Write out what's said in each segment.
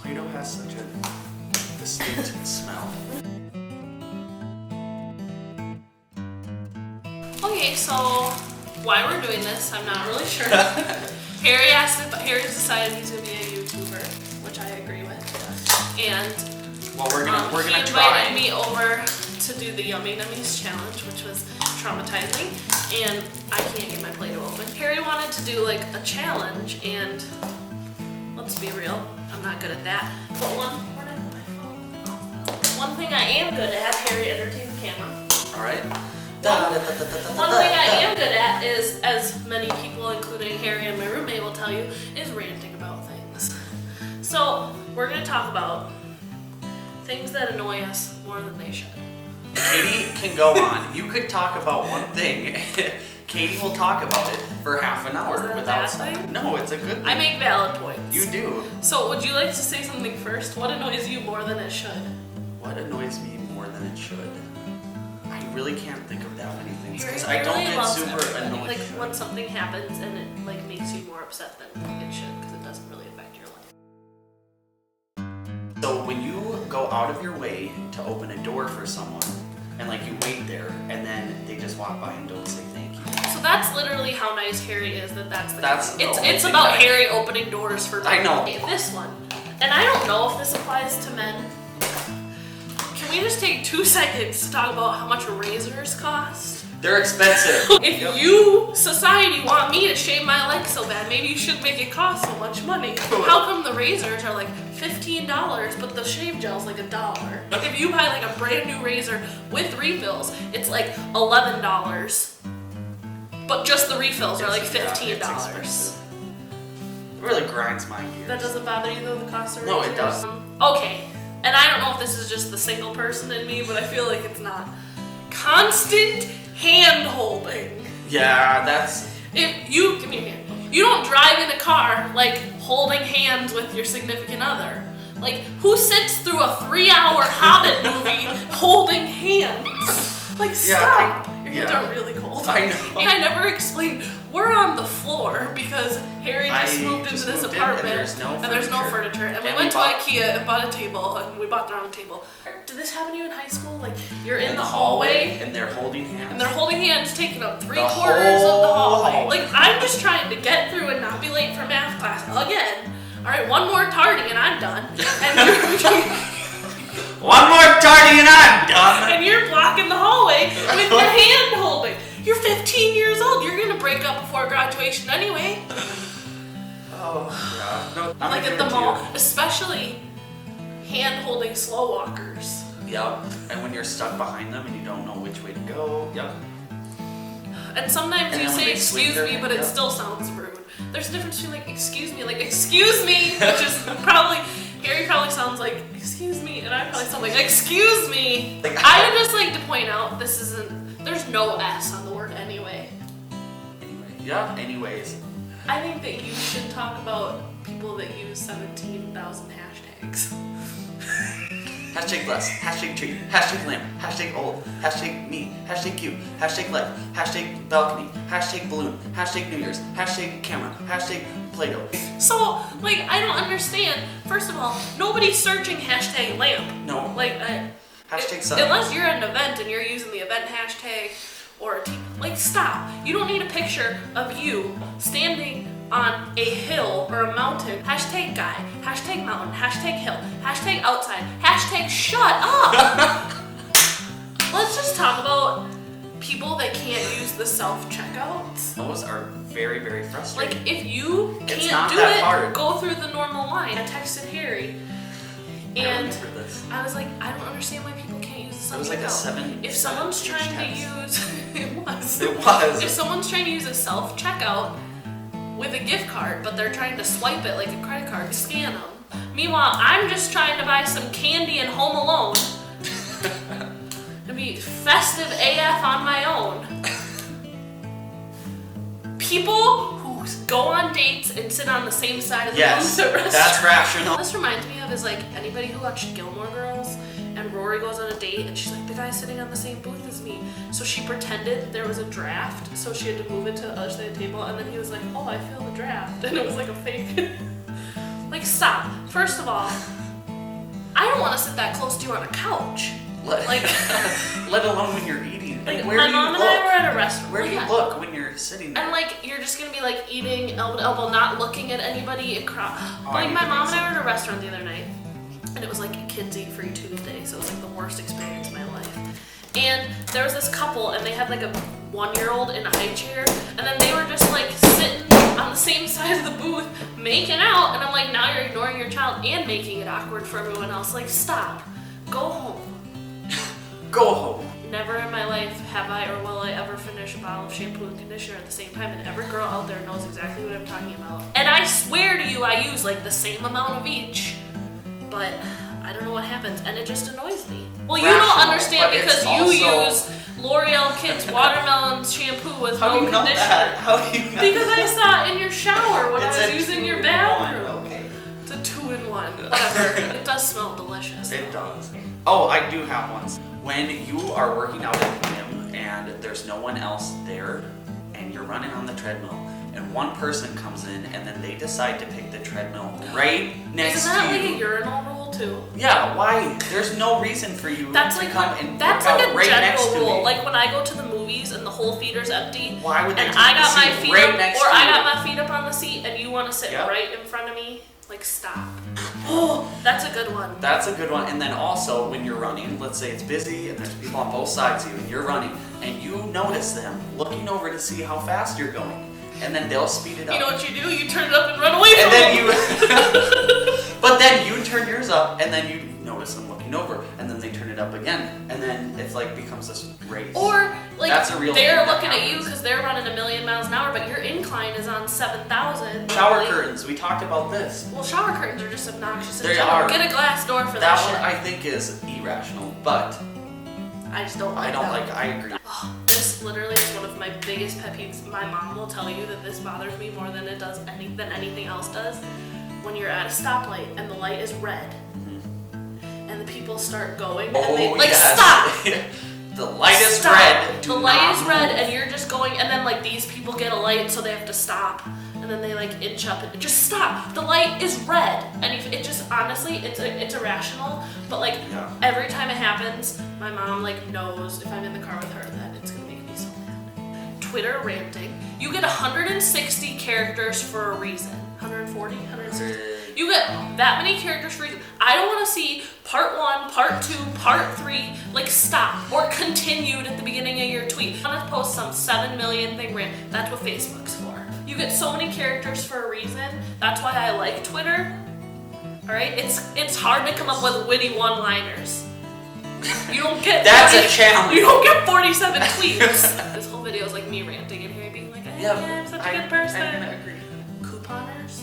Play-Doh has such a distinct smell. Okay, so why we're doing this, I'm not really sure. Harry's decided he's gonna be a YouTuber, which I agree with. And Well, we're gonna he try. invited me over to do the Yummy Nummies challenge, which was traumatizing, and I can't get my Play-Doh open. Harry wanted to do like a challenge, and let's be real, I'm not good at that. But one thing I am good at, Harry, entertain the camera. All right. One thing I am good at is, as many people, including Harry and my roommate, will tell you, is ranting about things. So we're gonna talk about things that annoy us more than they should. Katie can go on. You could talk about one thing. Katie will talk about it for half an hour Is that a without bad stopping. thing? No, it's a good thing. I make valid points. You do. So would you like to say something first? What annoys you more than it should? What annoys me more than it should? I really can't think of that many things because Harry I don't really get loves super everybody. annoyed. Like when something happens and it like makes you more upset than it should because it doesn't really affect your life. So when you go out of your way to open a door for someone and like you wait there and then they just walk by and don't say thank you. So that's literally how nice Harry is. That's the That's case. the only It's thing about that- Harry opening doors for me. I know. Okay, this one, and I don't know if this applies to men. Can we just take 2 seconds to talk about how much razors cost? They're expensive. If you, society, want me to shave my legs so bad, maybe you should make it cost so much money. How come the razors are like $15, but the shave gel's like $1? If you buy like a brand new razor with refills, it's like $11. But just the refills are like Yeah, it's $15. expensive. It really grinds my gears. That doesn't bother you though, the cost of razors? No, it does. Okay, and I don't know if this is just the single person in me, but I feel like it's not. Constant hand holding. Yeah, that's... If you, give me a hand. You don't drive in a car like holding hands with your significant other. Like, who sits through a 3-hour Hobbit movie holding hands? Like, stop. Your hands yeah. are really cold. I know. And I never explained, we're on the floor because Harry just moved into this apartment and there's no furniture. And we And went we to bought- IKEA and bought a table, and we bought the round table. Did this happen to you in high school? Like, you're in the hallway, and they're holding hands. and they're holding hands, taking up 3/4 The of the hallway. whole- Like, I'm just trying to get through and not be late for math class again. All right, one more tardy and I'm done. And One more tardy and I'm done. and you're blocking the hallway with your hand holding. You're 15 years old. You're gonna break up before graduation anyway. Oh, yeah. No, I'm Like gonna at the give it to mall, you. especially hand holding slow walkers. Yep. And when you're stuck behind them and you don't know which way to go. Yep. And sometimes And you then when say they swing excuse their- me, but it yeah. still sounds rude. There's a difference between like excuse me, which is probably Harry probably sounds like excuse me, and I probably sound like excuse me. Like, I would just like to point out this isn't. There's no S on the word anyway. Anyway. Yeah. Anyways. I think that you should talk about people that use 17,000 hashtags. Hashtag blessed, hashtag tree, hashtag lamp, hashtag old, hashtag me, hashtag cute, hashtag life, hashtag balcony, hashtag balloon, hashtag New Year's, hashtag camera, hashtag Play-Doh. So, like, I don't understand. First of all, nobody's searching hashtag lamp. No. Like, Hashtag sun. unless you're at an event and you're using the event hashtag or a like, stop. You don't need a picture of you standing on a hill or a mountain. Hashtag guy, hashtag mountain, hashtag hill, hashtag outside, hashtag shut up. Let's just talk about people that can't use the self-checkouts. Those are very, very frustrating. Like, if you It's can't not do that it, hard. go through the normal line. I texted Harry, I and remember this. I was like, I don't understand why people can't use the It was like a self-checkout. If someone's trying to text. use, it was. It was. If someone's trying to use a self-checkout with a gift card, but they're trying to swipe it like a credit card, scan them. Meanwhile, I'm just trying to buy some candy and Home Alone and be festive AF on my own. People who go on dates and sit on the same side of the Yes, booth at restaurants. that's rational. This reminds me of is like anybody who watched Gilmore Girls and Rory goes on a date and she's like, the guy's sitting on the same booth as me. So she pretended there was a draft, so she had to move it to the other side of the table, and then he was like, oh, I feel the draft. And it was like a fake. Like, stop. First of all, I don't want to sit that close to you on a couch. Like, let alone when you're eating. like Where my do mom you and I look? were at a restaurant. Where do you Yeah. look when you're sitting there? And like you're just gonna be like eating elbow to elbow, not looking at anybody across. Oh, Like I my need to mom make and I were at a restaurant the other night, and it was like a kids eat free Tuesday, so it was like the worst experience of my life. And there was this couple, and they had like a 1-year-old in a high chair, and then they were just like sitting on the same side of the booth making out, and I'm like, now you're ignoring your child and making it awkward for everyone else. Like, stop, go home. Go home. Never in my life have I or will I ever finish a bottle of shampoo and conditioner at the same time, and every girl out there knows exactly what I'm talking about. And I swear to you, I use like the same amount of each, but I don't know what happens, and it just annoys me. Well, you don't Rational, understand but because it's you also- use L'Oreal Kids Watermelon shampoo with How do no you know conditioner. that? How do you know? Because I saw it in your shower when It's I was a using your 2-in-1, bathroom. Okay. It's a 2-in-1. Whatever. It does smell delicious. It does. Oh, I do have ones. When you are working out at the gym and there's no one else there, and you're running on the treadmill, and one person comes in and then they decide to pick the treadmill right next Isn't that to like you. a urinal rule too? Yeah, why? There's no reason for you That's to like come and that's work like out a right next general to rule. me. Like when I go to the movies and the whole theater's empty, Why would they and take I the got my seat feet right up, next or to I you? got my feet up on the seat, and you want to sit Yep. right in front of me, like stop. Oh, that's a good one. That's a good one. And then also when you're running, let's say it's busy and there's people on both sides of you and you're running and you notice them looking over to see how fast you're going. And then they'll speed it up. You know what you do? You turn it up and run away and from then them. you But then you turn yours up and then you notice them looking over and then they turn it up again. And then it's like becomes this race. Or like That's a real they're thing that looking at you happens. because they're running 1,000,000 miles an hour, but your incline is on 7,000. Shower Like, curtains, we talked about this. Well, shower curtains are just obnoxious. in They general. are. Get a glass door for That that, one shit. I think is irrational, but I just don't like I don't that. like, I agree. This literally is one of my biggest pet peeves. My mom will tell you that this bothers me more than it does than anything else does. When you're at a stoplight and the light is red, and the people start going, and they like yes. stop. The light is Stop. red. Do The light not is red, move. and you're just going, and then like these people get a light, so they have to stop, and then they like inch up and just stop. The light is red, and if it just honestly, it's irrational. But like Yeah. every time it happens, my mom like knows if I'm in the car with her that it's gonna make me so mad. Twitter ranting. You get 160 characters for a reason. 140, 160. You get that many characters for a reason. I don't want to see part 1, part 2, part 3, like stop, or continued at the beginning of your tweet. I want to post some 7 million thing rant. That's what Facebook's for. You get so many characters for a reason. That's why I like Twitter. Alright? It's hard to come up with witty one-liners. You don't get That's a challenge. You don't get 47 tweets. This whole video is like me ranting and Harry being like, hey, Yeah, I'm such a I good person. agree. Couponers.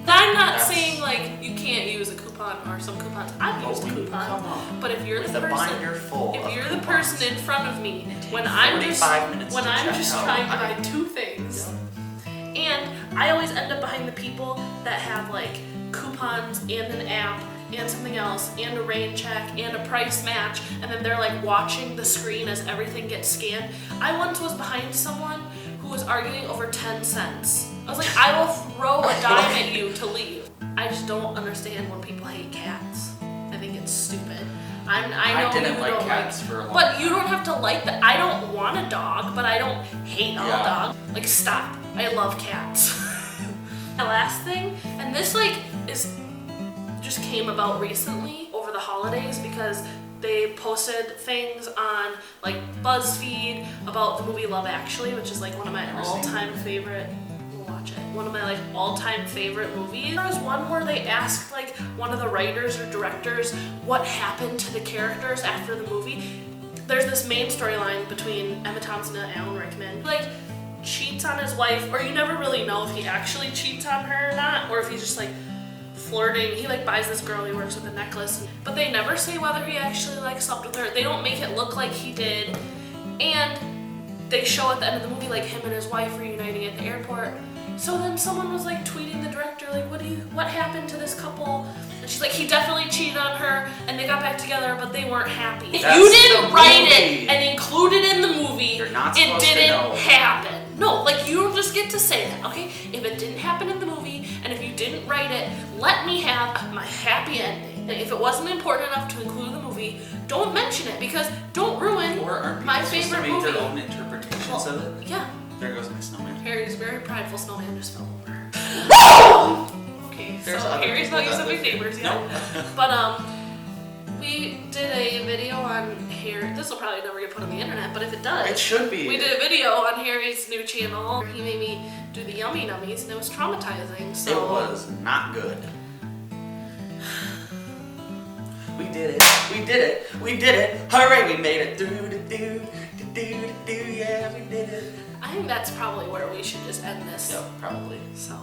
I'm not That's- saying like you can't use a coupon or some coupons. I've Oh, used a come coupon, on. but if you're With the a person, binder full if of you're the coupons. person in front of me, It when takes I'm just 45 minutes when to I'm check just out. trying to buy 2 things, and I always end up behind the people that have like coupons and an app and something else and a rain check and a price match, and then they're like watching the screen as everything gets scanned. I once was behind someone who was arguing over 10 cents. I was like, I will throw a dime at you to leave. I just don't understand when people hate cats. I think it's stupid. I know I didn't you like don't cats for a long but time. you don't have to like that. I don't want a dog, but I don't hate all Yeah. dogs. Like stop. I love cats. My last thing, and this like is just came about recently over the holidays because they posted things on like BuzzFeed about the movie Love Actually, which is like one of my Never seen all-time favorite. We'll watch it. One of my like all-time favorite movies. There was one where they asked like one of the writers or directors what happened to the characters after the movie. There's this main storyline between Emma Thompson and Alan Rickman. Like cheats on his wife, or you never really know if he actually cheats on her or not, or if he's just like flirting. He like buys this girl he works with a necklace, but they never say whether he actually like slept with her. They don't make it look like he did, and they show at the end of the movie like him and his wife reuniting at the airport. So then someone was like tweeting the director like, what happened to this couple? And she's like, he definitely cheated on her and they got back together, but they weren't happy. If That's you didn't the write movie. it and include it in the movie, You're not it supposed to didn't know. happen. No, like you don't just get to say that, okay? If it didn't happen in the movie and if you didn't write it, let me have my happy ending. And if it wasn't important enough to include in the movie, don't mention it because don't ruin Or aren't my people supposed to favorite make movie. their own interpretations of it? Yeah. There goes my snowman. Harry's very prideful snowman just fell over. Okay, There's so other Harry's people not using that big live- neighbors yet. Nope. But we did a video on Harry. This will probably never get put on the internet, but if it does, It should be. We did a video on Harry's new channel. He made me do the yummy nummies, and it was traumatizing. So It was not good. We did it. We did it. We did it. Hooray! We made it through. Yeah, we did it. I think that's probably where we should just end this. Yep, probably. So.